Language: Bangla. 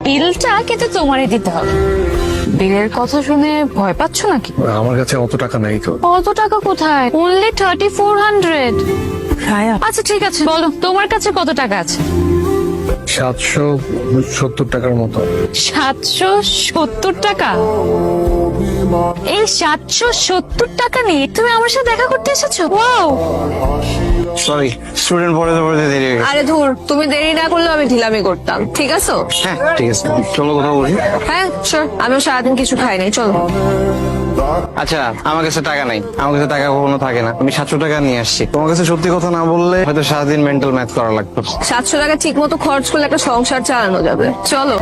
বিলটা কিন্তু তোমারই দিতে হবে। বিলের কথা শুনে ভয় পাচ্ছ নাকি? আমার কাছে অত টাকা নাই তো। অত টাকা কোথায়? অনলি 3400। আচ্ছা ঠিক আছে, বলো তোমার কাছে কত টাকা আছে? 770 টাকার মতো। 770 টাকা? এই 770 টাকা নিয়ে তুমি আমার সাথে দেখা করতে এসেছো? ওয়াও! সরি, স্টুডেন্ট পড়াতে পড়াতে দেরি হয়ে গেছে। আরে ধুর, তুমি দেরি না করলে আমি ঢিলামি করতাম। ঠিক আছে? হ্যাঁ ঠিক আছে, চলো কোথাও বসি। হ্যাঁ শিওর। আমিও সারাদিন কিছু খাই নাই, চলো। আচ্ছা, আমার কাছে টাকা নাই, আমার কাছে টাকা কখনো থাকে না। আমি 700 টাকা নিয়ে আসছি। তোমার কাছে সত্যি কথা না বললে হয়তো সারাদিন মেন্টাল ম্যাথ করা লাগতো। 700 টাকা ঠিক মতো খরচ করলে একটা সংসার চালানো যাবে। চলো।